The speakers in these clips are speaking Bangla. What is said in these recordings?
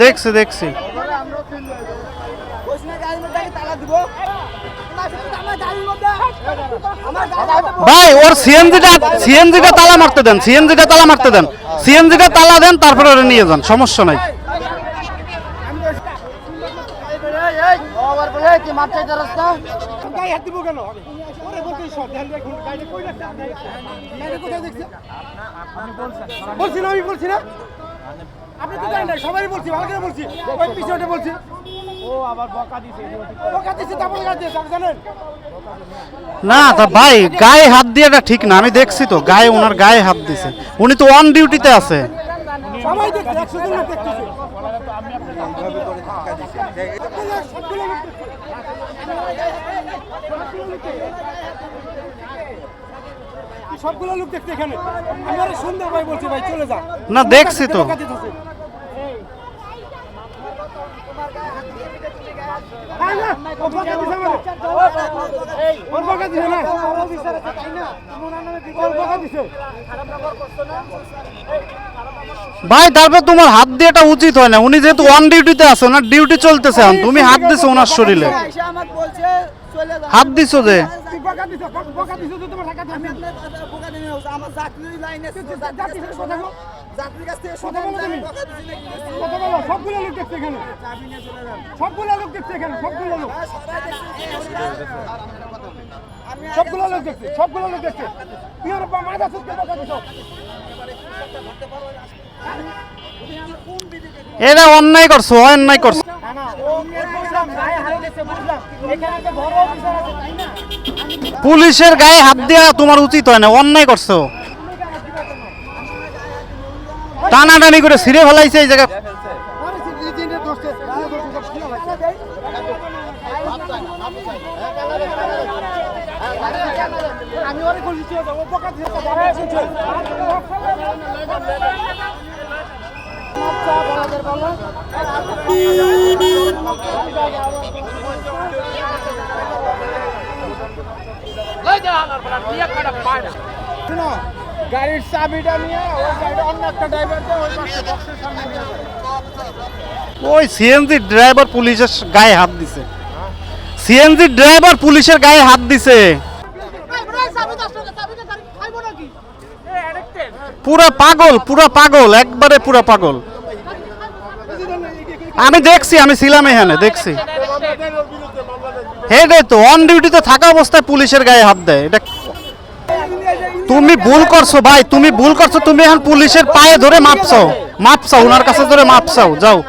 দেখছি দেখছি। ভাই ওর সিএনজিটা তালা মারতে দেন, সিএনজিটা তালা মারতে দেন, সিএনজিটা তালা দেন, তারপরে ওরা নিয়ে যান, সমস্যা নাই। না তা ভাই গায়ে হাত দিয়ে এটা ঠিক না, আমি দেখছি তো গায়ে, ওনার গায়ে হাত দিছে, উনি তো অন ডিউটিতে আছে। সবগুলো লোক দেখতে এখানে, আমি আরে সুন্দর ভাই বলছি ভাই চলে যা। না দেখছি তো। ভাই তারপর তোমার হাত দিয়েটা উচিত হয় না, উনি যেহেতু অন ডিউটিতে আছে, ওনার ডিউটি চলতেছে, তুমি হাত দিছো ওনার শরীরে, হাত দিছো যে সবগুলো লোক দেখছে এখানে, সবগুলো লোক দেখছে এখানে, সবগুলো লোক, সবগুলো লোক দেখছে, সবগুলো লোক দেখছে। মাথা সুতকে বকা দিছো, এটা অন্যায় করছো, অন্যায় করছো। পুলিশের গায়ে হাত দেওয়া তোমার উচিত হয় না, অন্যায় করছো, টানাটানি করে ছিঁড়ে ফেলাইছে এই জায়গা। গাড়ির চাবিটা নিয়ে ওই গাড়িটা অন্য একটা ড্রাইভারকে ওই পাশে বক্সের সামনে নিয়ে যায়। ওই সিএনজি ড্রাইভার পুলিশের গায়ে হাত দিছে, সিএনজি ড্রাইভার পুলিশের গায়ে হাত দিছে, পুরা পাগল, পুরা পাগল, একবারে পুরা পাগল। আমি দেখছি, আমি ছিলাম এখানে, দেখছি। হেডে তো অন ডিউটিতে থাকা অবস্থায় পুলিশের গায়ে হাত দেয়, এটা তুমি ভুল করছো ভাই, তুমি ভুল করছো, তুমি এখন পুলিশের পায়ে ধরে মাপ চাও, মাপ চাও, ওনার কাছে ধরে মাপ চাও, যাও।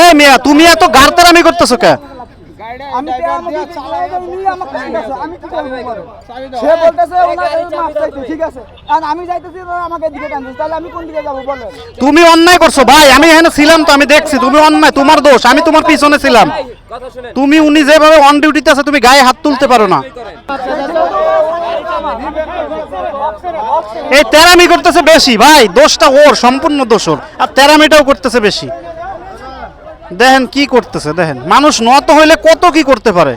এ মিয়া তুমি এত গারতারামি করতেছো কে? আমি সে বলতেছে মাপ চাইতে, ঠিক আছে, আর আমি যাইতেছি আমাকে দিকে টানছিস, তাহলে আমি কোন দিকে যাবো বলেন? তুমি অন্যায় করছো ভাই, আমি এখানে ছিলাম তো, আমি দেখছি তুমি অন্যায়, তোমার দোষ, আমি তোমার পিছনে ছিলাম। তুমি উনি যেভাবে অন ডিউটিতে আছে, তুমি গায়ে হাত তুলতে পারো না। এই তেরামি করতেছে বেশি ভাই, দোষটা ওর, সম্পূর্ণ দোষ ওর, আর তেরামিটাও করতেছে বেশি। দেখেন কি করতেছে, দেখেন মানুষ নত হইলে কত কি করতে পারে।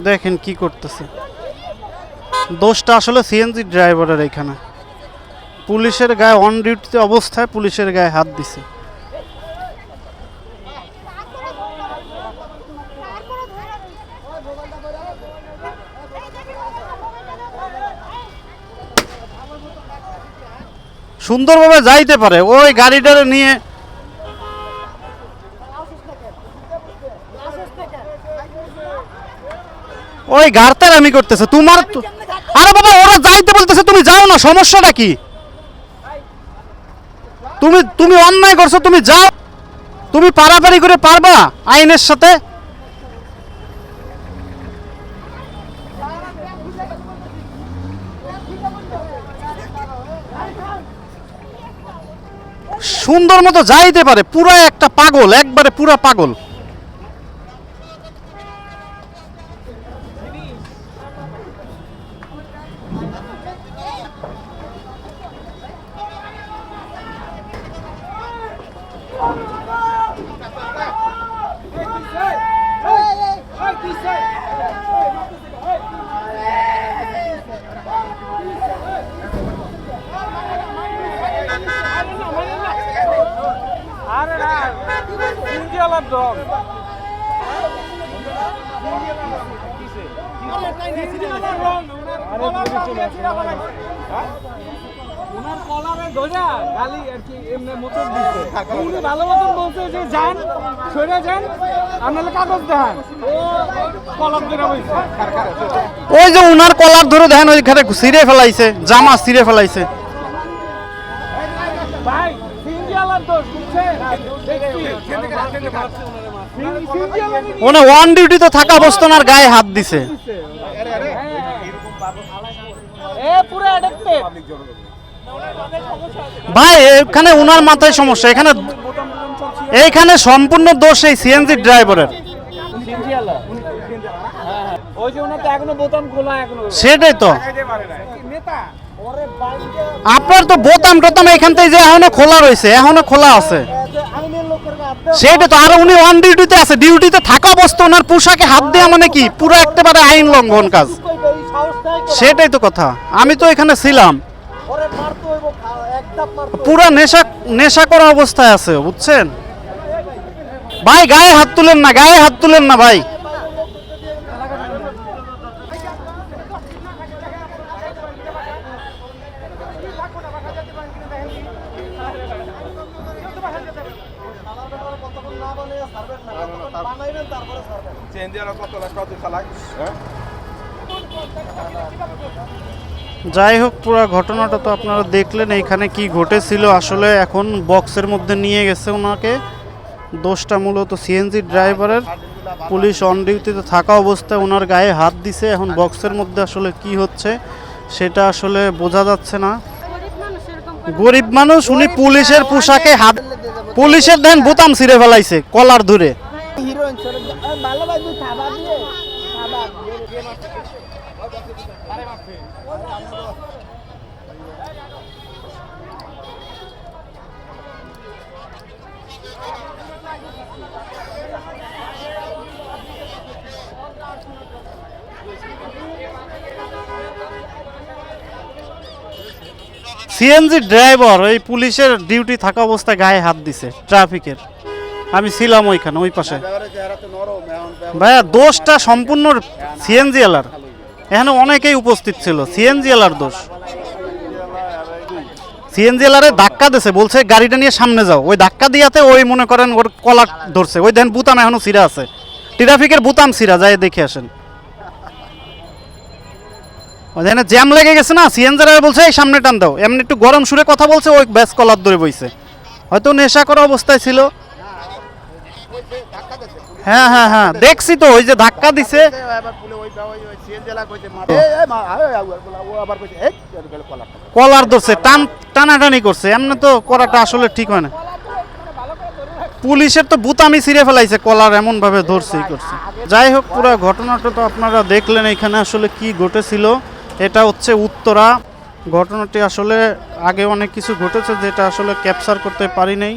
দেখেন কি করতেছে, দোষটা আসলে সিএনজি ড্রাইভারের। এখানে পুলিশের গায়ে অন ডিউটি অবস্থায় পুলিশের গায়ে হাত দিছে। সুন্দরভাবে যাইতে পারে, ওই গাড়িটারে নিয়ে ওই গাড়তার আমি করতেছে তোমার। আরে বাবা ওরা যাইতে বলতেছে, তুমি যাও না, সমস্যাটা কি? তুমি তুমি অন্যায় করছো, তুমি যাও, তুমি পারাপারি করে পারবা আইনের সাথে? সুন্দর মতো যাইতে পারে, পুরা একটা পাগল, একবারে পুরা পাগল। ওনার কলারে ধরে গালি আর কি এমনি মোচড় দিচ্ছে। উনি ভালো মতন বলছে যে যান, সরে যান, আপনারা কাগজ দেখান। ও কলম ধরে বলছে। ওই যে উনার কলার ধরে দেখেন ওইখানে ছিঁড়ে ফেলাইছে, জামা ছিঁড়ে ফেলাইছে। ভাই সিঙ্গিয়ালার দোষ বুঝছেন? ওনে ওয়ান ডিউটিতে থাকা অবস্থা ওনার গায়ে হাত দিছে। এ পুরো অ্যাডাপ্টেড। ভাই এখানে উনার মাথায় সমস্যা, এইখানে সম্পূর্ণ দোষ এই সিএনজি ড্রাইভারের। ওই যে ওনার তো এখনো বোতাম খোলা এখনো। সেটাই তো, নেতা ওরে বাইকে আপনার তো বোতাম টোতাম এখান থেকে যে এখনো খোলা রয়েছে, এখনো খোলা আছে। আইনের লোকের সেটাই তো, আর উনি অন ডিউটিতে আছে, ডিউটিতে থাকা অবস্থা ওনার পোশাকে হাত দেওয়া মানে কি পুরো একেবারে আইন লঙ্ঘন কাজ। সেটাই তো কথা, আমি তো এখানে ছিলাম, পুরো নেশা করা অবস্থায় আছে বুঝছেন ভাই। গায়ে হাত তুলেন না, গায়ে হাত তুলেন না ভাই। যাই হোক, পুরো ঘটনাটা তো আপনারা দেখলেন, এইখানে কি ঘটেছিল আসলে। এখন বক্সের মধ্যে নিয়ে গেছে ওনাকে, দোষটা মূলত সিএনজি ড্রাইভারের। পুলিশ অন ডিউটিতে থাকা অবস্থায় ওনার গায়ে হাত দিছে। এখন বক্সের মধ্যে আসলে কি হচ্ছে সেটা আসলে বোঝা যাচ্ছে না। গরিব মানুষ, উনি পুলিশের পোশাকে হাত, পুলিশের দেন বোতাম ছিঁড়ে ফেলাইছে কলার ধরে। হিরোইন ভালো ভাই তুই খাবার দিয়ে খাবার সিএনজি ড্রাইভার এই পুলিশের ডিউটি থাকা অবস্থায় গায়ে হাত দিছে ট্রাফিকের। আমি ছিলাম ওইখানে, ওই পাশে। ভাইয়া দোষটা সম্পূর্ণ সিএনজি এলার, এখানে অনেকেই উপস্থিত ছিল। সিএনজি এলার দোষ, সিএনজি এলারে ধাক্কা দিছে, বলছে গাড়িটা নিয়ে সামনে যাও। ওই ধাক্কা দিয়াতে ওই মনে করেন ওর কলার ধরছে। ওই দেখেন বুতাম এখনো ছিঁড়া আছে, ট্রাফিকের বুতাম ছিঁড়া, যায় দেখে আসেন। ওখানে জ্যাম লেগে গেছে না, সিএনজি বলছে এই সামনে টান দাও, এমনি একটু গরম সুরে কথা বলছে, ওই ব্যাস কলার ধরে বইছে। হয়তো নেশা করা অবস্থায় ছিল। হ্যাঁ হ্যাঁ হ্যাঁ, দেখছি তো ওই যে ধাক্কা দিছে, কলার ধরছে, টানাটানি করছে। এমনি তো করাটা আসলে ঠিক হয় না। পুলিশের তো বুতামি ছিঁড়ে ফেলাইছে, কলার এমন ভাবে ধরছে করছে। যাই হোক, পুরো ঘটনাটা তো আপনারা দেখলেন। এখানে আসলে কি ঘটেছিল, এটা হচ্ছে উত্তরা। ঘটনাটি আসলে আগে অনেক কিছু ঘটেছে যেটা আসলে ক্যাপচার করতে পারি নাই।